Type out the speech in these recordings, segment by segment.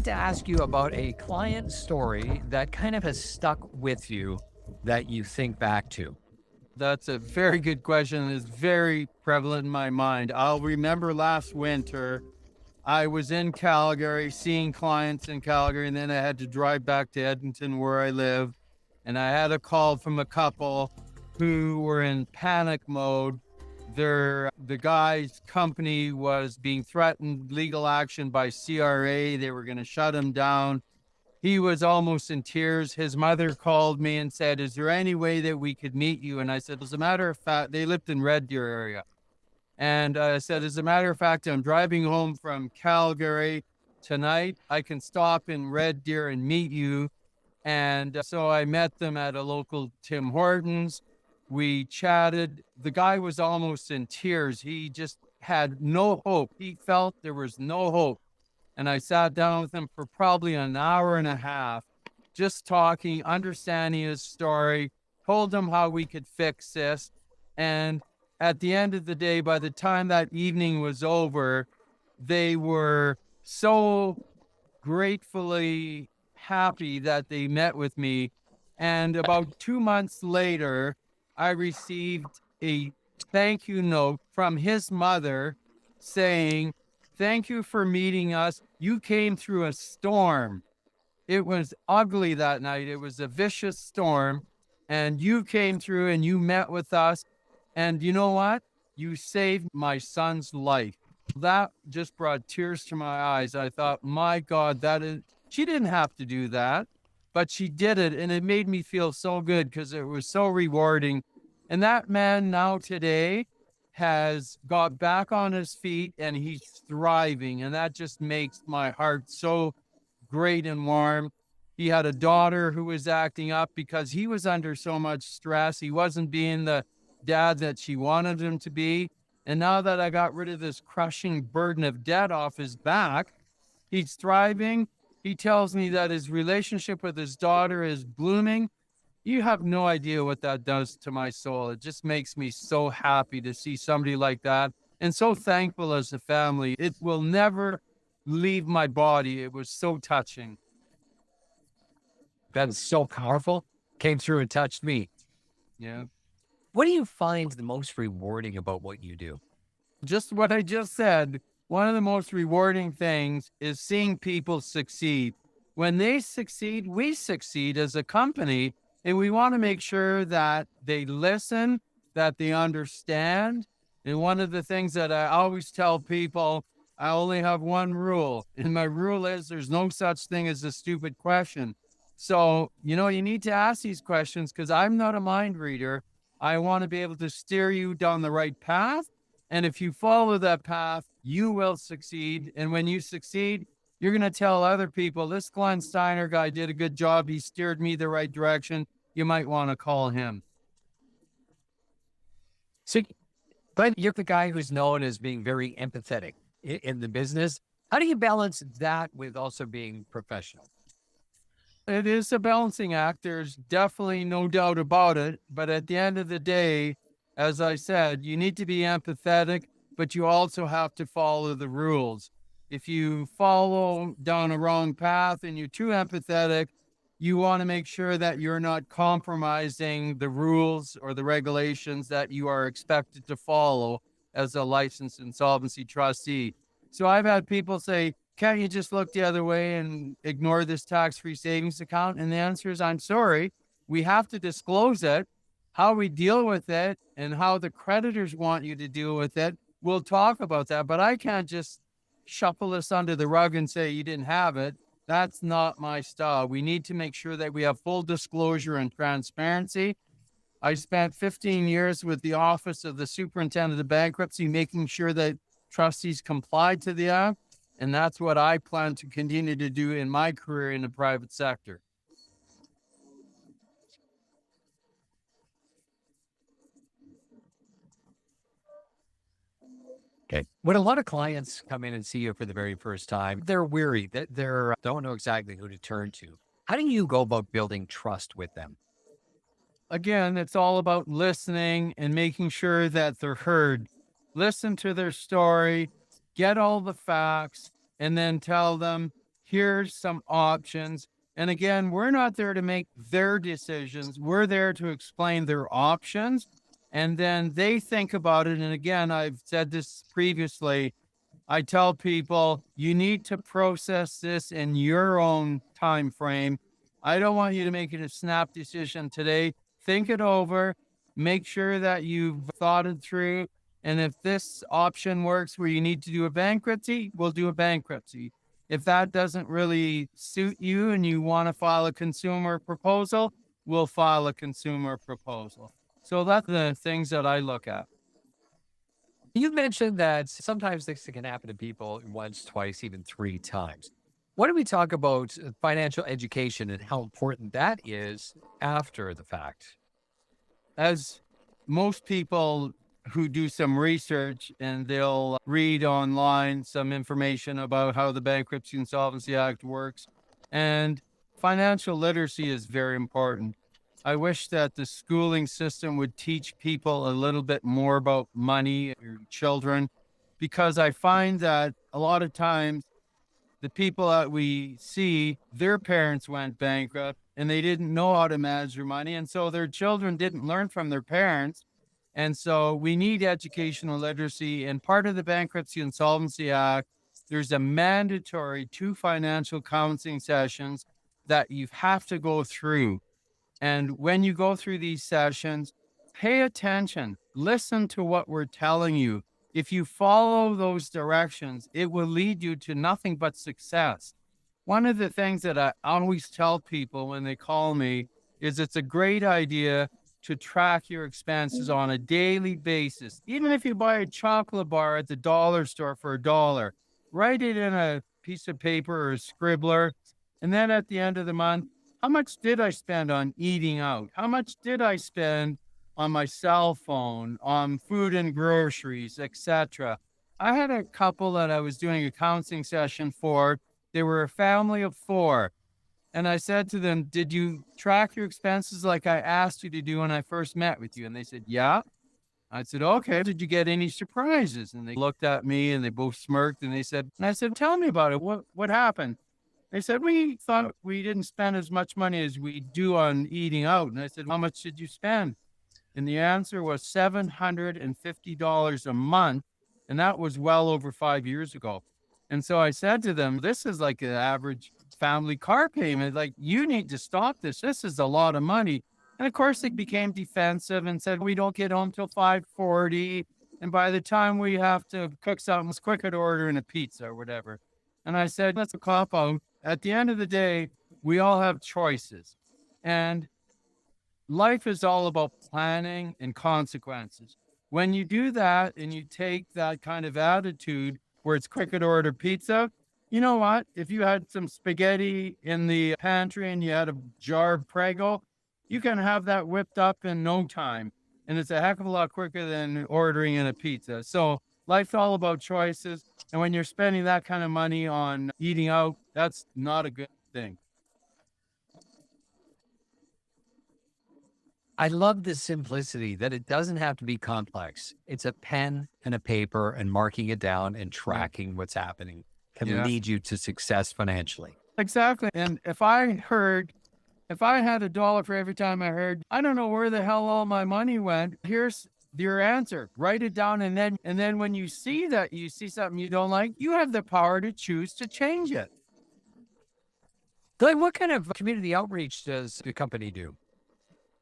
to ask you about a client story that kind of has stuck with you that you think back to. That's a very good question. It's very prevalent in my mind. I'll remember last winter, I was in Calgary seeing clients in Calgary, and then I had to drive back to Edmonton where I live. And I had a call from a couple who were in panic mode. The guy's company was being threatened legal action by CRA. They were going to shut him down. He was almost in tears. His mother called me and said, "Is there any way that we could meet you?" And I said, as a matter of fact, they lived in Red Deer area. And I said, as a matter of fact, I'm driving home from Calgary tonight. I can stop in Red Deer and meet you. And so I met them at a local Tim Hortons. We chatted. The guy was almost in tears. He just had no hope. He felt there was no hope. And I sat down with him for probably an hour and a half, just talking, understanding his story, told him how we could fix this. And at the end of the day, by the time that evening was over, they were so gratefully happy that they met with me. And about 2 months later, I received a thank you note from his mother saying, "Thank you for meeting us. You came through a storm. It was ugly that night. It was a vicious storm. And you came through and you met with us. And you know what? You saved my son's life." That just brought tears to my eyes. I thought, my God, she didn't have to do that, but she did it. And it made me feel so good because it was so rewarding. And that man now today has got back on his feet and he's thriving. And that just makes my heart so great and warm. He had a daughter who was acting up because he was under so much stress. He wasn't being the dad that she wanted him to be. And now that I got rid of this crushing burden of debt off his back, he's thriving. He tells me that his relationship with his daughter is blooming. You have no idea what that does to my soul. It just makes me so happy to see somebody like that and so thankful as a family. It will never leave my body. It was so touching. That is so powerful. Came through and touched me. Yeah. What do you find the most rewarding about what you do? Just what I just said. One of the most rewarding things is seeing people succeed. When they succeed, we succeed as a company. And we want to make sure that they listen, that they understand. And one of the things that I always tell people, I only have one rule. And my rule is there's no such thing as a stupid question. So, you need to ask these questions because I'm not a mind reader. I want to be able to steer you down the right path. And if you follow that path, you will succeed. And when you succeed, you're going to tell other people, this Glenn Steiner guy did a good job. He steered me the right direction. You might want to call him. So, Glenn, you're the guy who's known as being very empathetic in the business. How do you balance that with also being professional? It is a balancing act. There's definitely no doubt about it. But at the end of the day, as I said, you need to be empathetic, but you also have to follow the rules. If you follow down a wrong path and you're too empathetic, you want to make sure that you're not compromising the rules or the regulations that you are expected to follow as a licensed insolvency trustee. So I've had people say, "Can't you just look the other way and ignore this tax-free savings account?" And the answer is, I'm sorry, we have to disclose it. How we deal with it and how the creditors want you to deal with it, we'll talk about that. But I can't just shuffle this under the rug and say you didn't have it. That's not my style. We need to make sure that we have full disclosure and transparency. I spent 15 years with the Office of the Superintendent of Bankruptcy, making sure that trustees complied to the act. And that's what I plan to continue to do in my career in the private sector. Okay. When a lot of clients come in and see you for the very first time, they're weary, they're don't know exactly who to turn to. How do you go about building trust with them? Again, it's all about listening and making sure that they're heard. Listen to their story, get all the facts, and then tell them, Here's some options. And again, we're not there to make their decisions. We're there to explain their options. And then they think about it. And again, I've said this previously. I tell people you need to process this in your own time frame. I don't want you to make it a snap decision today. Think it over, make sure that you've thought it through. And if this option works where you need to do a bankruptcy, we'll do a bankruptcy. If that doesn't really suit you and you want to file a consumer proposal, we'll file a consumer proposal. So that's the things that I look at. You mentioned that sometimes this can happen to people once, twice, even three times. What do we talk about financial education and how important that is after the fact? As most people who do some research and they'll read online some information about how the Bankruptcy Insolvency Act works, and financial literacy is very important. I wish that the schooling system would teach people a little bit more about money, or children, because I find that a lot of times the people that we see, their parents went bankrupt and they didn't know how to manage their money. And so their children didn't learn from their parents. And so we need educational literacy. And part of the Bankruptcy Insolvency Act, there's a mandatory 2 financial counseling sessions that you have to go through. And when you go through these sessions, pay attention, listen to what we're telling you. If you follow those directions, it will lead you to nothing but success. One of the things that I always tell people when they call me is it's a great idea to track your expenses on a daily basis. Even if you buy a chocolate bar at the dollar store for $1, write it in a piece of paper or a scribbler. And then at the end of the month, how much did I spend on eating out? How much did I spend on my cell phone, on food and groceries, etc.? I had a couple that I was doing a counseling session for. They were a family of 4. And I said to them, did you track your expenses like I asked you to do when I first met with you? And they said, yeah. I said, okay, did you get any surprises? And they looked at me and they both smirked and I said, tell me about it. What happened? They said, we thought we didn't spend as much money as we do on eating out. And I said, how much did you spend? And the answer was $750 a month. And that was well over 5 years ago. And so I said to them, this is like an average family car payment. Like, you need to stop this. This is a lot of money. And of course, they became defensive and said, we don't get home till 5:40. And by the time we have to cook something, it's quicker to order in a pizza or whatever. And I said, that's a cop out. At the end of the day, we all have choices. And life is all about planning and consequences. When you do that and you take that kind of attitude where it's quicker to order pizza, you know what? If you had some spaghetti in the pantry and you had a jar of Prego, you can have that whipped up in no time. And it's a heck of a lot quicker than ordering in a pizza. So life's all about choices. And when you're spending that kind of money on eating out, that's not a good thing. I love the simplicity that it doesn't have to be complex. It's a pen and a paper and marking it down and tracking what's happening can Yeah, lead you to success financially. exactly. And if I had $1 for every time I heard, I don't know where the hell all my money went. Here's your answer. Write it down. And then when you see something you don't like, you have the power to choose to change it. Glenn, what kind of community outreach does the company do?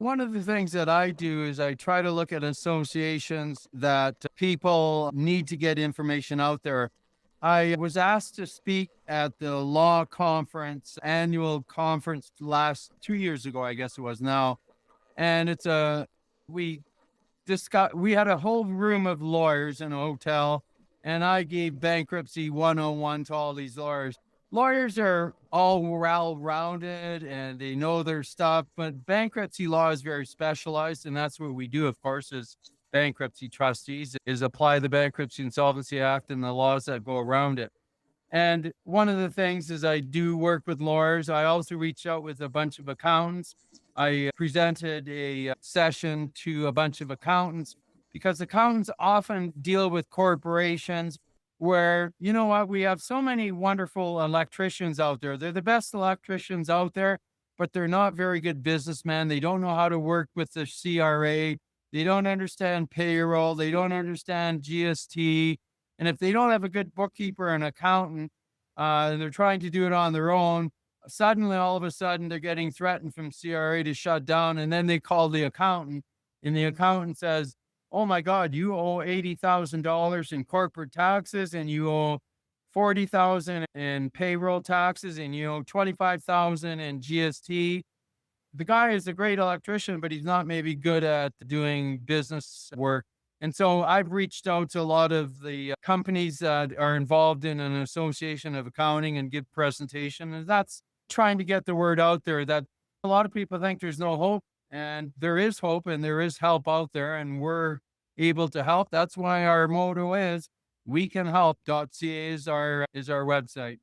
One of the things that I do is I try to look at associations that people need to get information out there. I was asked to speak at the law conference, annual conference last 2 years ago, I guess it was now. And we we had a whole room of lawyers in a hotel, and I gave bankruptcy 101 to all these lawyers. Lawyers are all well-rounded and they know their stuff, but bankruptcy law is very specialized, and that's what we do, of course, as bankruptcy trustees, is apply the Bankruptcy Insolvency Act and the laws that go around it. And one of the things is I do work with lawyers. I also reach out with a bunch of accountants. I presented a session to a bunch of accountants because accountants often deal with corporations where, you know what, we have so many wonderful electricians out there. They're the best electricians out there, but they're not very good businessmen. They don't know how to work with the CRA. They don't understand payroll. They don't understand GST. And if they don't have a good bookkeeper and accountant, and they're trying to do it on their own, suddenly, all of a sudden, they're getting threatened from CRA to shut down. And then they call the accountant, and the accountant says, oh my God, you owe $80,000 in corporate taxes, and you owe 40,000 in payroll taxes, and you owe 25,000 in GST. The guy is a great electrician, but he's not maybe good at doing business work. And so I've reached out to a lot of the companies that are involved in an association of accounting and give presentation. And that's trying to get the word out there that a lot of people think there's no hope, and there is hope and there is help out there, and we're able to help. That's why our motto is wecanhelp.ca is our website.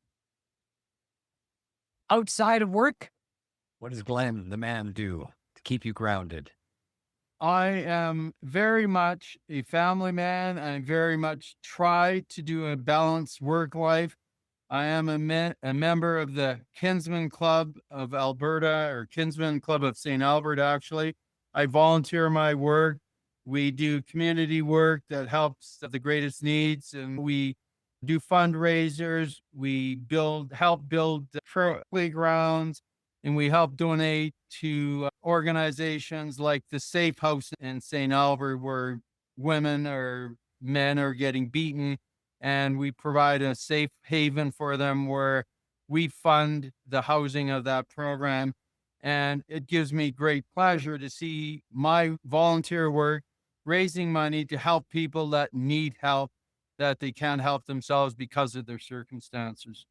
Outside of work, what does Glenn, the man, do to keep you grounded? I am very much a family man. I very much try to do a balanced work life. I am a member of the Kinsman Club of Alberta, or Kinsman Club of St. Albert, actually. I volunteer my work. We do community work that helps the greatest needs, and we do fundraisers. We help build playgrounds, and we help donate to organizations like the Safe House in St. Albert, where women or men are getting beaten, and we provide a safe haven for them where we fund the housing of that program. And it gives me great pleasure to see my volunteer work raising money to help people that need help, that they can't help themselves because of their circumstances.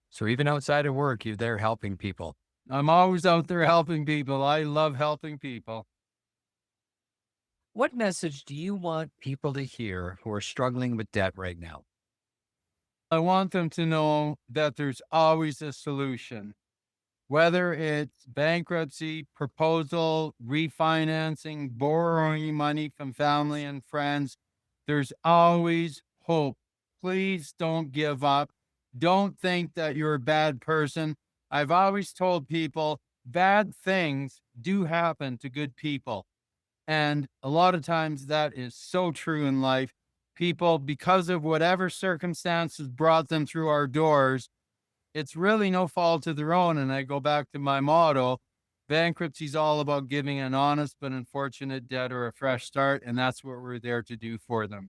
So even outside of work, you're there helping people. I'm always out there helping people. I love helping people. What message do you want people to hear who are struggling with debt right now? I want them to know that there's always a solution, whether it's bankruptcy, proposal, refinancing, borrowing money from family and friends. There's always hope. Please don't give up. Don't think that you're a bad person. I've always told people bad things do happen to good people. And a lot of times that is so true in life. People, because of whatever circumstances brought them through our doors, it's really no fault of their own. And I go back to my motto: bankruptcy is all about giving an honest but unfortunate debtor a fresh start. And that's what we're there to do for them.